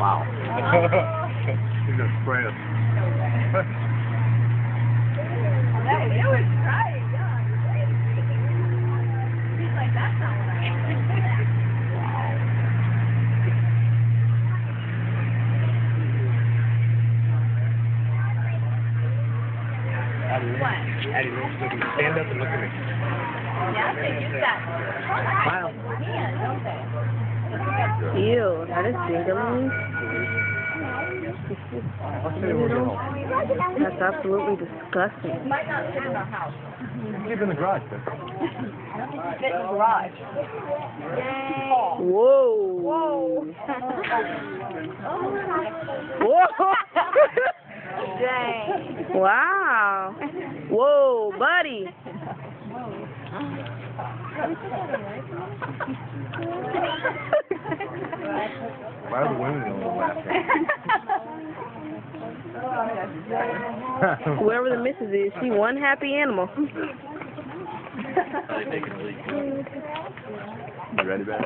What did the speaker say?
Wow. He's gonna spray us. It was right, yeah. He's like, that's not what I Addie, stand up and look at me. Yeah, they use that. Smile. Yeah, don't they? Ew, that is jiggling. I'll show you where we're going. That's absolutely disgusting. Might not fit in our house. Keep it in the garage, then. I don't think it fit in the garage. Whoa. Whoa. Whoa. Dang. Wow. Whoa, buddy. Why are the women the only laughing? Whoever the missus is, she one happy animal. You ready, babe?